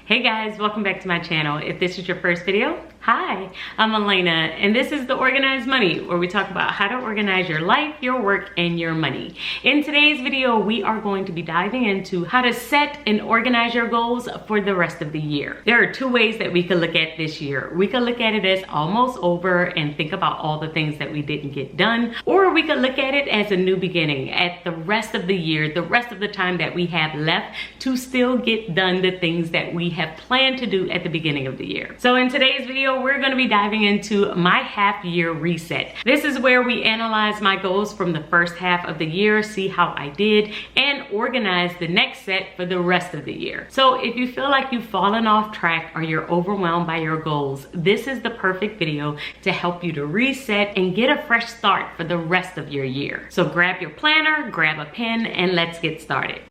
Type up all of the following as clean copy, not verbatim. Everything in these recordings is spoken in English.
Hey guys, welcome back to my channel. If this is your first video, hi, I'm Alaina, and this is the Organized Money, where we talk about how to organize your life, your work, and your money. In today's video, we are going to be diving into how to set and organize your goals for the rest of the year. There are two ways that we could look at this year. We could look at it as almost over and think about all the things that we didn't get done, or we could look at it as a new beginning, at the rest of the year, the rest of the time that we have left to still get done the things that we have planned to do at the beginning of the year. So in today's video, we're going to be diving into my half year reset. This is where we analyze my goals from the first half of the year, see how I did, and organize the next set for the rest of the year. So if you feel like you've fallen off track or you're overwhelmed by your goals, this is the perfect video to help you to reset and get a fresh start for the rest of your year. So grab your planner, grab a pen, and let's get started.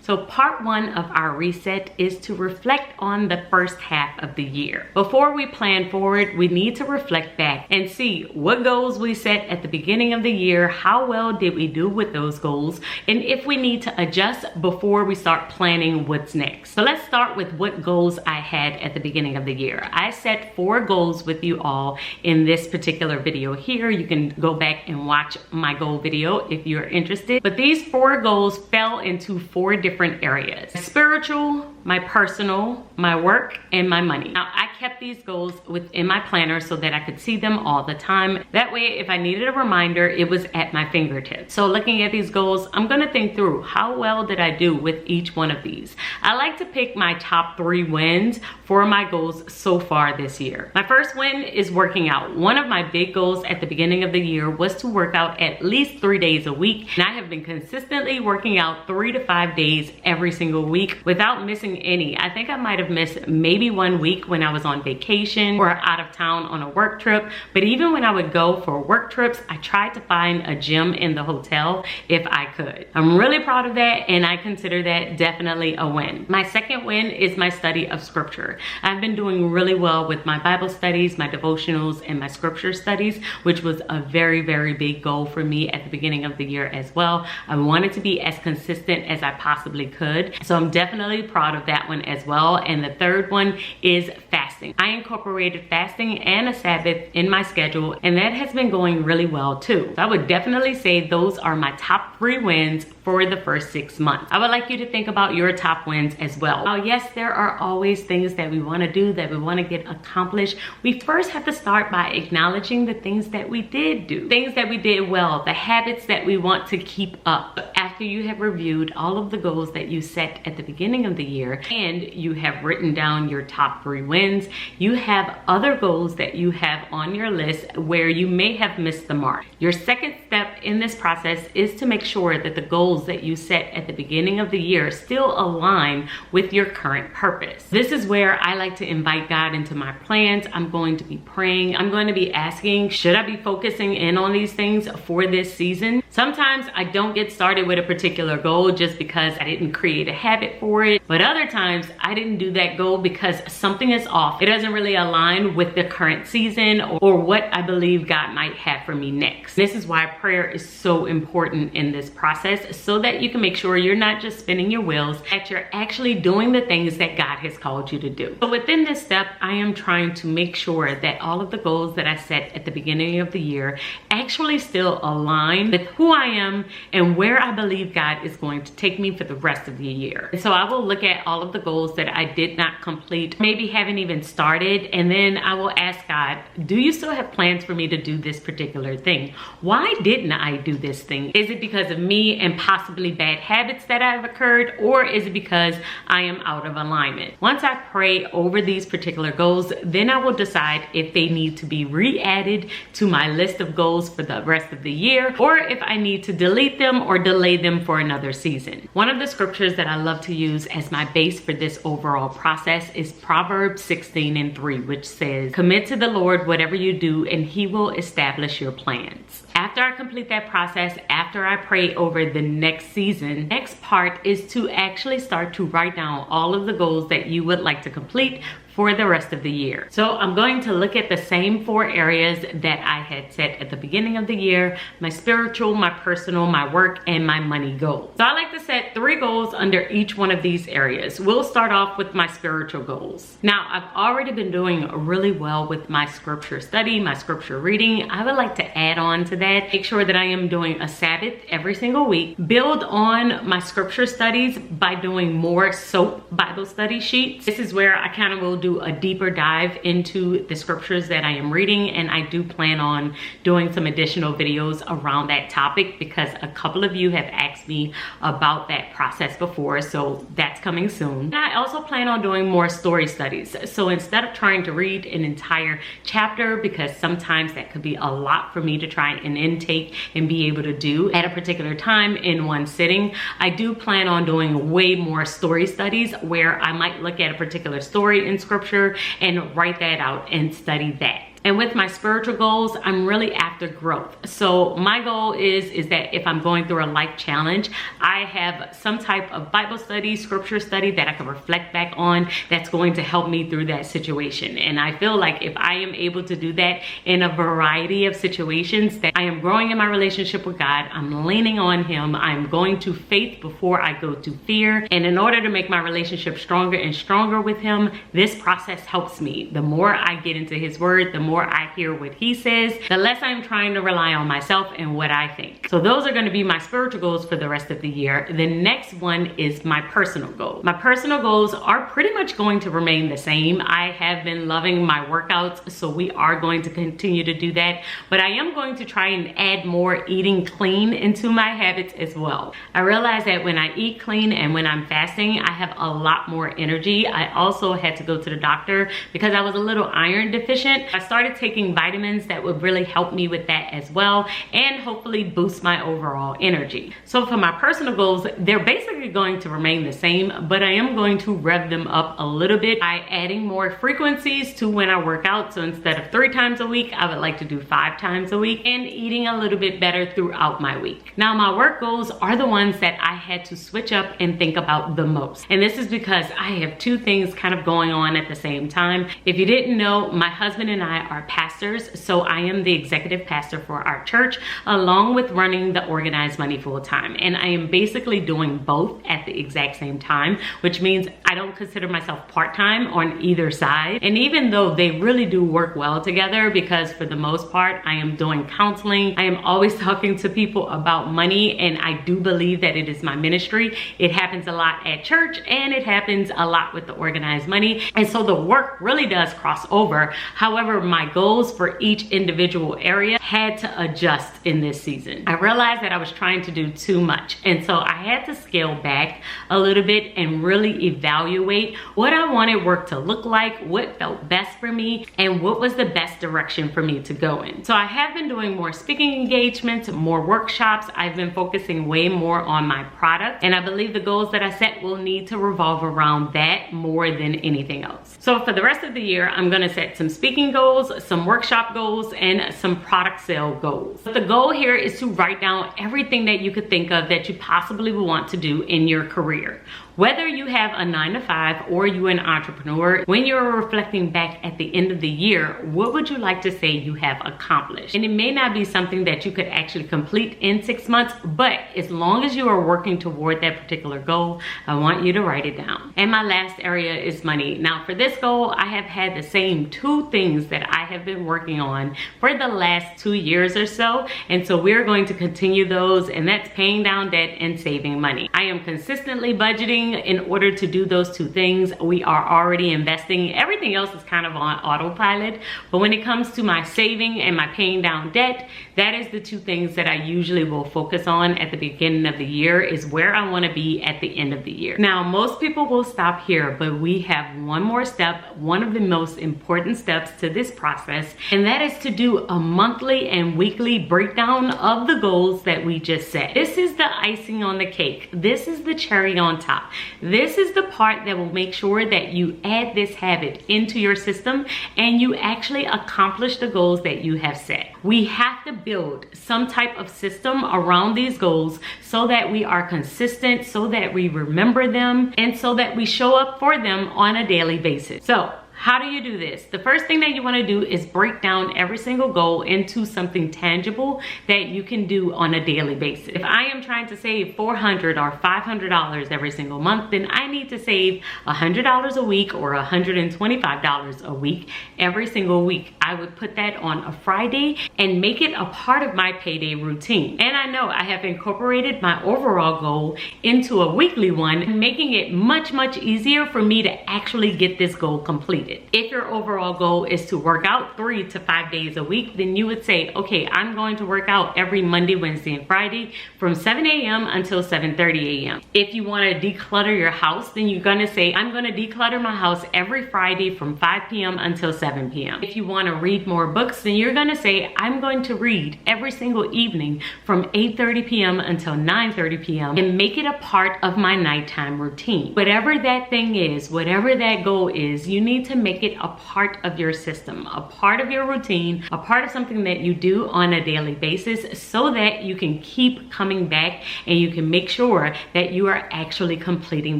So part one of our reset is to reflect on the first half of the year. Before we plan forward, we need to reflect back and see what goals we set at the beginning of the year, how well did we do with those goals, and if we need to adjust before we start planning what's next. So let's start with what goals I had at the beginning of the year. I set 4 goals with you all in this particular video here. You can go back and watch my goal video if you're interested. But these 4 goals fell into 4 different areas: spiritual, my personal, my work, and my money. Now, I kept these goals within my planner so that I could see them all the time. That way, if I needed a reminder, it was at my fingertips. So looking at these goals, I'm gonna think through how well did I do with each one of these. I like to pick my top 3 wins for my goals so far this year. My first win is working out. One of my big goals at the beginning of the year was to work out at least 3 days a week, and I have been consistently working out 3 to 5 days every single week without missing any. I think I might have missed maybe 1 week when I was on vacation or out of town on a work trip, but even when I would go for work trips, I tried to find a gym in the hotel if I could. I'm really proud of that, and I consider that definitely a win. My second win is my study of scripture. I've been doing really well with my Bible studies, my devotionals, and my scripture studies, which was a very, very big goal for me at the beginning of the year as well. I wanted to be as consistent as I possibly could. So I'm definitely proud of that one as well. And the third one is fasting. I incorporated fasting and a Sabbath in my schedule, and that has been going really well too. So I would definitely say those are my top 3 wins for the first 6 months. I would like you to think about your top wins as well. Now, yes, there are always things that we want to do, that we want to get accomplished. We first have to start by acknowledging the things that we did do, things that we did well, the habits that we want to keep up. After you have reviewed all of the goals that you set at the beginning of the year and you have written down your top 3 wins, you have other goals that you have on your list where you may have missed the mark. Your second step in this process is to make sure that the goals that you set at the beginning of the year still align with your current purpose. This is where I like to invite God into my plans. I'm going to be praying. I'm going to be asking, should I be focusing in on these things for this season? Sometimes I don't get started with a particular goal just because I didn't create a habit for it. But other times I didn't do that goal because something is off. It doesn't really align with the current season or what I believe God might have for me next. This is why prayer is so important in this process, so that you can make sure you're not just spinning your wheels, that you're actually doing the things that God has called you to do. So within this step, I am trying to make sure that all of the goals that I set at the beginning of the year actually still align with who I am and where I believe God is going to take me for the rest of the year. And so I will look at all of the goals that I did not complete, maybe haven't even started, and then I will ask God, do you still have plans for me to do this particular thing? Why didn't I do this thing? Is it because of me and possibly bad habits that have occurred, or is it because I am out of alignment? Once I pray over these particular goals, then I will decide if they need to be re-added to my list of goals for the rest of the year, or if I need to delete them or delay them for another season. One of the scriptures that I love to use as my base for this overall process is Proverbs 16:3, which says, "Commit to the Lord whatever you do, and he will establish your plans." After I complete that process, after I pray over the next season, next part is to actually start to write down all of the goals that you would like to complete for the rest of the year. So I'm going to look at the same 4 areas that I had set at the beginning of the year: my spiritual, my personal, my work, and my money goals. So I like to set 3 goals under each one of these areas. We'll start off with my spiritual goals. Now, I've already been doing really well with my scripture study, my scripture reading. I would like to add on to that, make sure that I am doing a Sabbath every single week, build on my scripture studies by doing more SOAP Bible study sheets. This is where I kind of will do a deeper dive into the scriptures that I am reading, and I do plan on doing some additional videos around that topic because a couple of you have asked me about that process before, so that's coming soon. And I also plan on doing more story studies. So instead of trying to read an entire chapter, because sometimes that could be a lot for me to try and intake and be able to do at a particular time in one sitting, I do plan on doing way more story studies where I might look at a particular story in scripture and write that out and study that. And with my spiritual goals, I'm really after growth. So my goal is that if I'm going through a life challenge, I have some type of Bible study, scripture study that I can reflect back on that's going to help me through that situation. And I feel like if I am able to do that in a variety of situations, that I am growing in my relationship with God, I'm leaning on Him, I'm going to faith before I go to fear. And in order to make my relationship stronger and stronger with Him, this process helps me. The more I get into His Word, the more I hear what He says, the less I'm trying to rely on myself and what I think. So those are going to be my spiritual goals for the rest of the year. The next one is my personal goal. My personal goals are pretty much going to remain the same. I have been loving my workouts, so we are going to continue to do that, but I am going to try and add more eating clean into my habits as well. I realize that when I eat clean and when I'm fasting, I have a lot more energy. I also had to go to the doctor because I was a little iron deficient. I started taking vitamins that would really help me with that as well, and hopefully boost my overall energy. So for my personal goals, they're basically going to remain the same, but I am going to rev them up a little bit by adding more frequencies to when I work out. So instead of 3 times a week, I would like to do 5 times a week, and eating a little bit better throughout my week. Now, my work goals are the ones that I had to switch up and think about the most. And this is because I have 2 things kind of going on at the same time. If you didn't know, my husband and I are pastors, so I am the executive pastor for our church, along with running the Organized Money full time. And I am basically doing both at the exact same time, which means I don't consider myself part-time on either side. And even though they really do work well together, because for the most part, I am doing counseling, I am always talking to people about money, and I do believe that it is my ministry. It happens a lot at church, and it happens a lot with the Organized Money. And so the work really does cross over. However, my goals for each individual area had to adjust in this season. I realized that I was trying to do too much, and so I had to scale back a little bit and really evaluate what I wanted work to look like, what felt best for me, and what was the best direction for me to go in. So I have been doing more speaking engagements, more workshops. I've been focusing way more on my product, and I believe the goals that I set will need to revolve around that more than anything else. So for the rest of the year, I'm going to set some speaking goals, some workshop goals, and some product sale goals. But the goal here is to write down everything that you could think of that you possibly would want to do in your career. Whether you have a 9-to-5 or you're an entrepreneur, when you're reflecting back at the end of the year, what would you like to say you have accomplished? And it may not be something that you could actually complete in 6 months, but as long as you are working toward that particular goal, I want you to write it down. And my last area is money. Now for this goal, I have had the same 2 things that I have been working on for the last 2 years or so. And so we're going to continue those, and that's paying down debt and saving money. I am consistently budgeting in order to do those 2 things. We are already investing. Everything else is kind of on autopilot. But when it comes to my saving and my paying down debt, that is the 2 things that I usually will focus on at the beginning of the year, is where I want to be at the end of the year. Now, most people will stop here, but we have one more step, one of the most important steps to this process, and that is to do a monthly and weekly breakdown of the goals that we just set. This is the icing on the cake. This is the cherry on top. This is the part that will make sure that you add this habit into your system and you actually accomplish the goals that you have set. We have to build some type of system around these goals so that we are consistent, so that we remember them, and so that we show up for them on a daily basis. So how do you do this? The first thing that you want to do is break down every single goal into something tangible that you can do on a daily basis. If I am trying to save $400 or $500 every single month, then I need to save $100 a week or $125 a week every single week. I would put that on a Friday and make it a part of my payday routine. And I know I have incorporated my overall goal into a weekly one, making it much, much easier for me to actually get this goal completed. If your overall goal is to work out 3 to 5 days a week, then you would say, okay, I'm going to work out every Monday, Wednesday, and Friday from 7 a.m. until 7:30 a.m. If you want to declutter your house, then you're going to say, I'm going to declutter my house every Friday from 5 p.m. until 7 p.m. If you want to read more books, then you're going to say, I'm going to read every single evening from 8:30 p.m. until 9:30 p.m. and make it a part of my nighttime routine. Whatever that thing is, whatever that goal is, you need to make it a part of your system, a part of your routine, a part of something that you do on a daily basis so that you can keep coming back and you can make sure that you are actually completing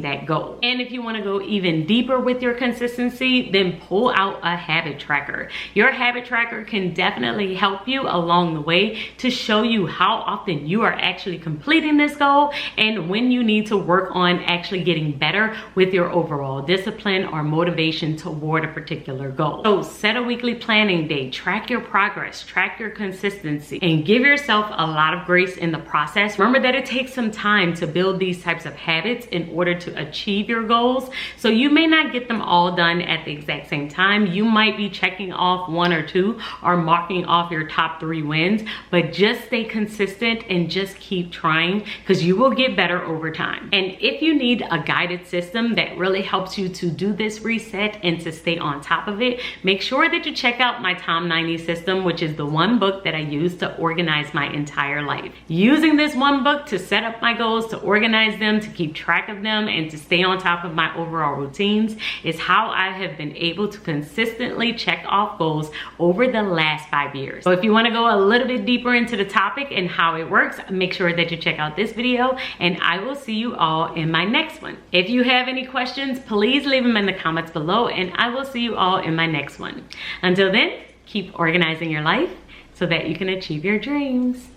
that goal. And if you want to go even deeper with your consistency, then pull out a habit tracker. Your habit tracker can definitely help you along the way to show you how often you are actually completing this goal and when you need to work on actually getting better with your overall discipline or motivation toward a particular goal. So set a weekly planning day, track your progress, track your consistency, and give yourself a lot of grace in the process. Remember that it takes some time to build these types of habits in order to achieve your goals. So you may not get them all done at the exact same time. You might be checking off 1 or 2 or marking off your top 3 wins, but just stay consistent and just keep trying because you will get better over time. And if you need a guided system that really helps you to do this reset and to stay on top of it, make sure that you check out my Tom 90 system, which is the one book that I use to organize my entire life. Using this one book to set up my goals, to organize them, to keep track of them, and to stay on top of my overall routines is how I have been able to consistently check off goals over the last 5 years. So if you want to go a little bit deeper into the topic and how it works, make sure that you check out this video, and I will see you all in my next one. If you have any questions, please leave them in the comments below, and I will see you all in my next one. Until then, keep organizing your life so that you can achieve your dreams.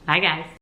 Bye guys.